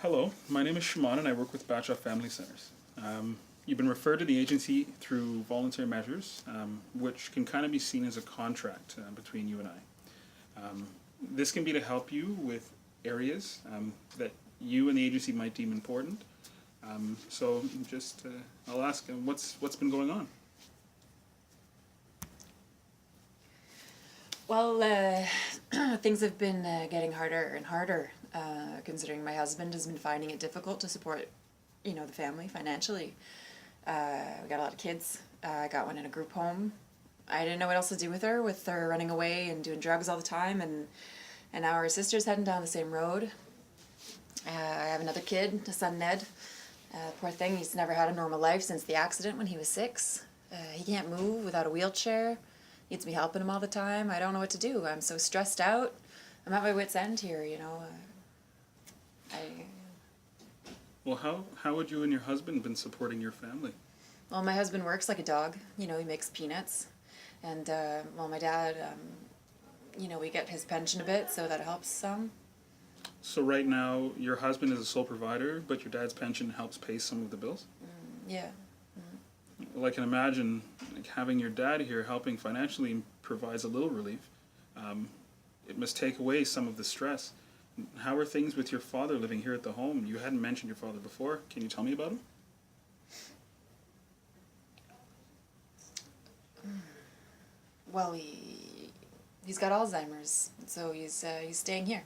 Hello, my name is Shimon and I work with Batchoff Family Centers. You've been referred to the agency through voluntary measures, which can kind of be seen as a contract between you and I. This can be to help you with areas that you and the agency might deem important. I'll ask, what's been going on? Well, things have been getting harder and harder, considering my husband has been finding it difficult to support, the family financially. We got a lot of kids. I got one in a group home. I didn't know what else to do with her running away and doing drugs all the time, and now our sister's heading down the same road. I have another kid, a son Ned. Poor thing, he's never had a normal life since the accident when he was 6. He can't move without a wheelchair. Needs me helping him all the time. I don't know what to do. I'm so stressed out. I'm at my wit's end here, Well, how would you and your husband been supporting your family? Well, my husband works like a dog. He makes peanuts. And, my dad, we get his pension a bit, so that helps some. So right now, your husband is a sole provider, but your dad's pension helps pay some of the bills? Yeah. Well, I can imagine having your dad here helping financially provides a little relief. It must take away some of the stress. How are things with your father living here at the home? You hadn't mentioned your father before. Can you tell me about him? Well, he's got Alzheimer's, so he's staying here.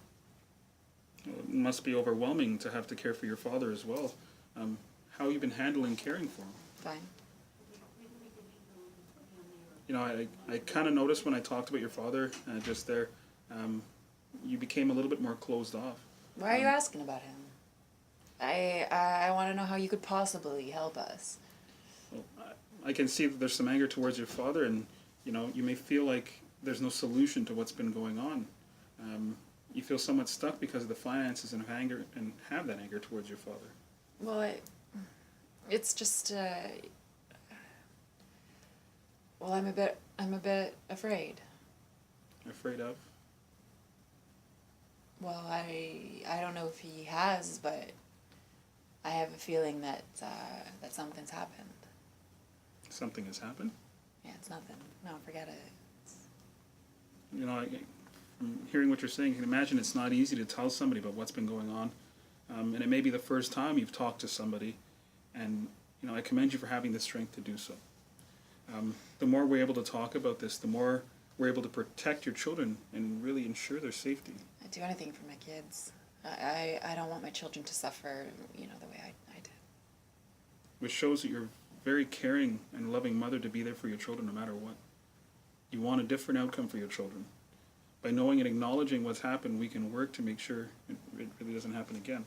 Well, it must be overwhelming to have to care for your father as well. How have you been handling caring for him? Fine. I kind of noticed when I talked about your father just there, you became a little bit more closed off. Why are you asking about him? I want to know how you could possibly help us. Well, I can see that there's some anger towards your father, and you may feel like there's no solution to what's been going on. You feel somewhat stuck because of the finances and anger, and have that anger towards your father. Well, it's just. Well, I'm a bit afraid. Afraid of? Well, I don't know if he has, but I have a feeling that something's happened. Something has happened? Yeah, it's nothing. No, forget it. From hearing what you're saying, you can imagine it's not easy to tell somebody about what's been going on. And it may be the first time you've talked to somebody, and I commend you for having the strength to do so. The more we're able to talk about this, the more we're able to protect your children and really ensure their safety. I'd do anything for my kids. I don't want my children to suffer, the way I did. Which shows that you're a very caring and loving mother to be there for your children no matter what. You want a different outcome for your children. By knowing and acknowledging what's happened, we can work to make sure it really doesn't happen again.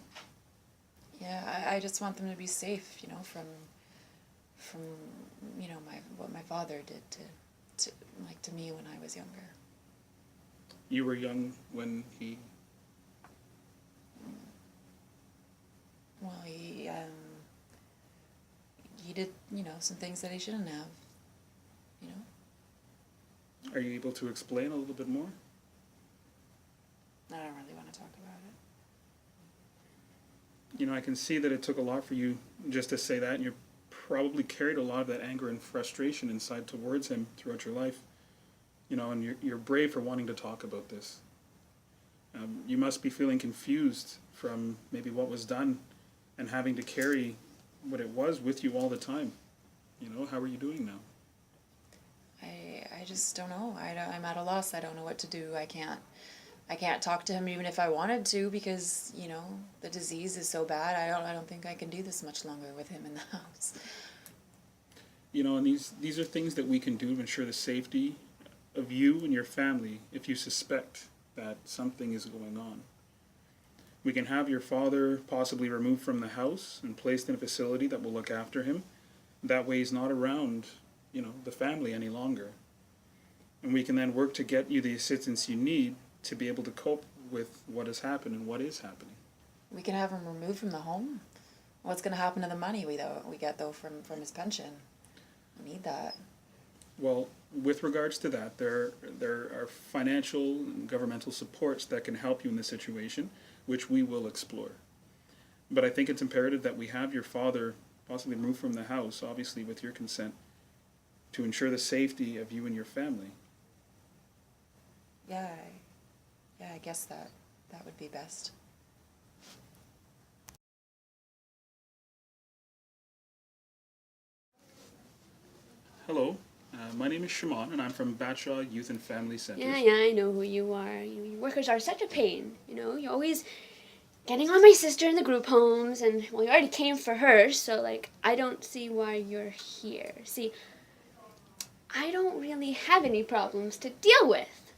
Yeah, I just want them to be safe, from what my father did to me when I was younger. You were young when he... Well, he did, some things that he shouldn't have, Are you able to explain a little bit more? I don't really want to talk about it. I can see that it took a lot for you just to say that, and you're probably carried a lot of that anger and frustration inside towards him throughout your life. And you're brave for wanting to talk about this. You must be feeling confused from maybe what was done and having to carry what it was with you all the time. How are you doing now? I just don't know. I'm at a loss. I don't know what to do. I can't talk to him even if I wanted to because, the disease is so bad. I don't think I can do this much longer with him in the house. And these are things that we can do to ensure the safety of you and your family if you suspect that something is going on. We can have your father possibly removed from the house and placed in a facility that will look after him. That way he's not around, the family any longer. And we can then work to get you the assistance you need to be able to cope with what has happened and what is happening. We can have him removed from the home? What's going to happen to the money we get, though, from his pension? We need that. Well, with regards to that, there are financial and governmental supports that can help you in this situation, which we will explore. But I think it's imperative that we have your father possibly removed from the house, obviously with your consent, to ensure the safety of you and your family. Yeah, I guess that would be best. Hello, my name is Shimon, and I'm from Batshaw Youth and Family Centers. Yeah, I know who you are. You workers are such a pain, You're always getting on my sister in the group homes, and, well, you already came for her, so, I don't see why you're here. See, I don't really have any problems to deal with,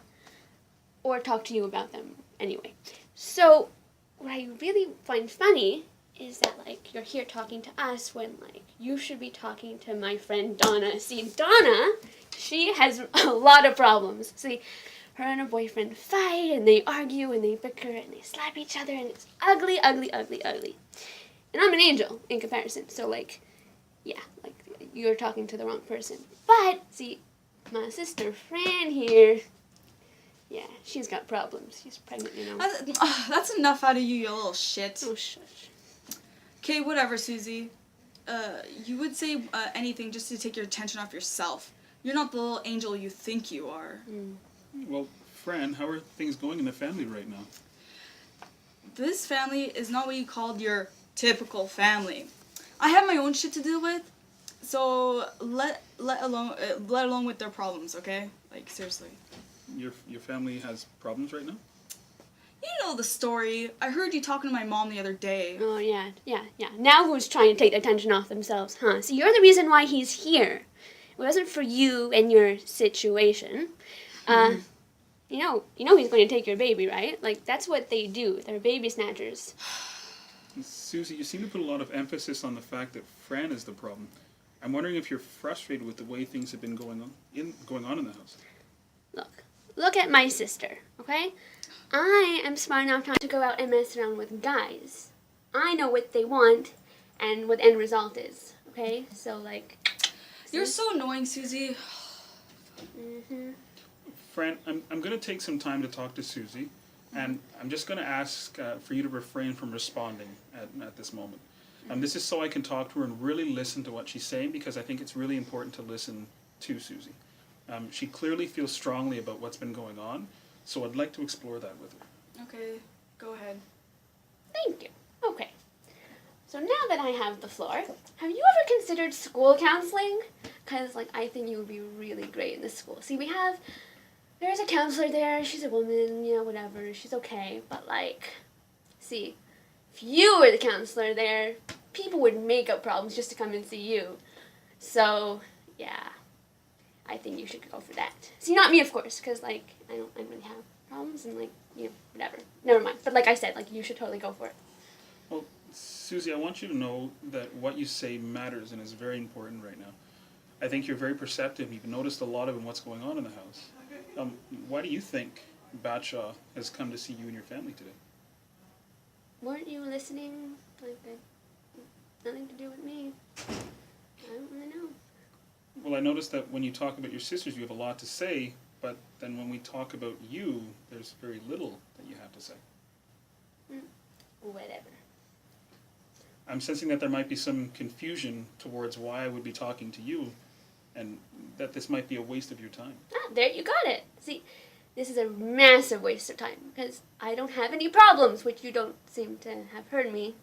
or talk to you about them anyway. So, what I really find funny is that, you're here talking to us when, you should be talking to my friend Donna. See, Donna, she has a lot of problems. See, her and her boyfriend fight, and they argue, and they bicker, and they slap each other, and it's ugly, ugly, ugly, ugly. And I'm an angel in comparison, so, you're talking to the wrong person. But, see, my sister Fran here, yeah, she's got problems. She's pregnant, That's enough out of you, you little shit. Oh, shush. Okay, whatever, Susie. You would say anything just to take your attention off yourself. You're not the little angel you think you are. Well, Fran, how are things going in the family right now? This family is not what you called your typical family. I have my own shit to deal with, so let alone with their problems, okay? Seriously. Your family has problems right now? You know the story. I heard you talking to my mom the other day. Oh, yeah. Now who's trying to take the attention off themselves, huh? See, you're the reason why he's here. It wasn't for you and your situation. You know he's going to take your baby, right? That's what they do. They're baby snatchers. Susie, you seem to put a lot of emphasis on the fact that Fran is the problem. I'm wondering if you're frustrated with the way things have been going on in the house. Look at my sister, okay? I am smart enough not to go out and mess around with guys. I know what they want and what the end result is, okay? So, You're so annoying, Susie. Fran, I'm going to take some time to talk to Susie, and I'm just going to ask for you to refrain from responding at this moment. This is so I can talk to her and really listen to what she's saying, because I think it's really important to listen to Susie. She clearly feels strongly about what's been going on, so I'd like to explore that with her. Okay, go ahead. Thank you. Okay. So now that I have the floor, have you ever considered school counseling? Because, I think you would be really great in this school. See, there's a counselor there, she's a woman, whatever, she's okay. But, see, if you were the counselor there, people would make up problems just to come and see you. So, yeah, I think you should go for that. See, not me, of course, because, I don't really have problems and, whatever. Never mind. But like I said, you should totally go for it. Well, Susie, I want you to know that what you say matters and is very important right now. I think you're very perceptive. You've noticed a lot of what's going on in the house. Why do you think Batshaw has come to see you and your family today? Weren't you listening? Nothing to do with me. I don't really know. Well, I noticed that when you talk about your sisters, you have a lot to say, but then when we talk about you, there's very little that you have to say. Whatever. I'm sensing that there might be some confusion towards why I would be talking to you, and that this might be a waste of your time. There you got it. See, this is a massive waste of time, because I don't have any problems, which you don't seem to have heard me.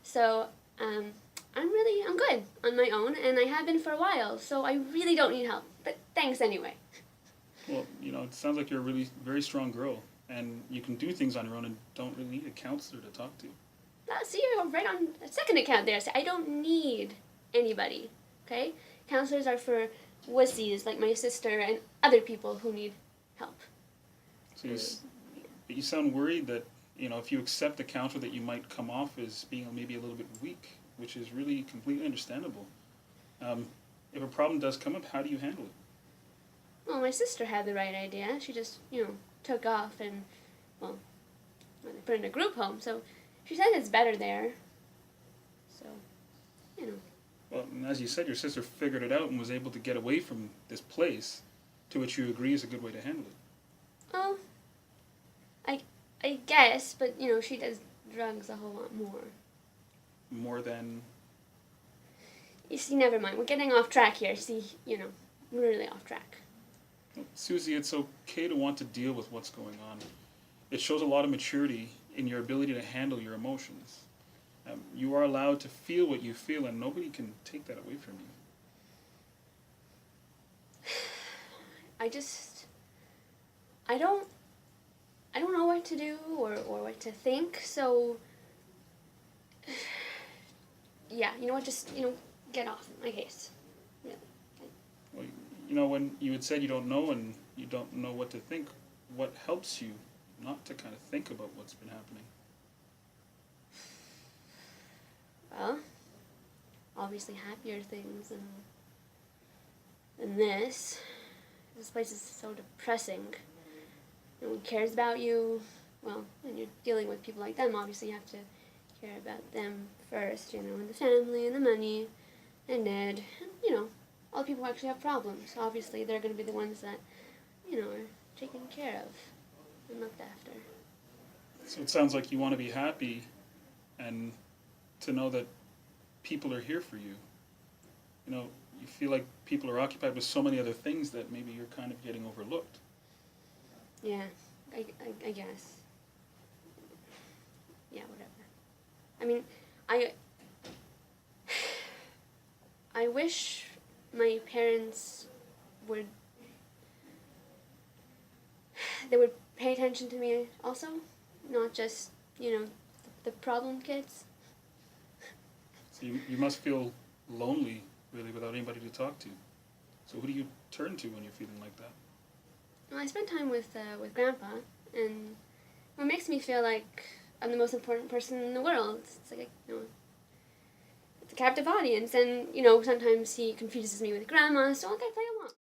So, I'm good on my own, and I have been for a while, so I really don't need help. But thanks anyway. Well, it sounds like you're a really very strong girl, and you can do things on your own and don't really need a counselor to talk to. See, you're right on the second account there. So I don't need anybody, okay? Counselors are for wussies like my sister and other people who need help. So you sound worried that, if you accept the counselor, that you might come off as being maybe a little bit weak, which is really completely understandable. If a problem does come up, how do you handle it? Well, my sister had the right idea. She just, took off and, well, they put her in a group home, so she said it's better there. So, Well, as you said, your sister figured it out and was able to get away from this place, to which you agree is a good way to handle it. Oh, I guess, but, she does drugs a whole lot more. more than... You see, never mind. We're getting off track here. See, we're really off track. Susie, it's okay to want to deal with what's going on. It shows a lot of maturity in your ability to handle your emotions. You are allowed to feel what you feel, and nobody can take that away from you. I don't know what to do or what to think, so yeah, you know what, just, get off my case. Yeah. Well, when you had said you don't know and you don't know what to think, what helps you not to kind of think about what's been happening? Well, obviously happier things than this. This place is so depressing. No one cares about you. Well, when you're dealing with people like them, obviously you have to care about them first, and the family and the money and Ned. And, all the people who actually have problems. Obviously, they're going to be the ones that, are taken care of and looked after. So it sounds like you want to be happy and to know that people are here for you. You feel like people are occupied with so many other things that maybe you're kind of getting overlooked. Yeah, I guess. Yeah, whatever. I mean, I wish my parents would pay attention to me also, not just, the problem kids. So you must feel lonely, really, without anybody to talk to. So who do you turn to when you're feeling like that? Well, I spend time with Grandpa, and it makes me feel like I'm the most important person in the world. It's like, it's a captive audience, and, sometimes he confuses me with Grandma, so I'll get play along.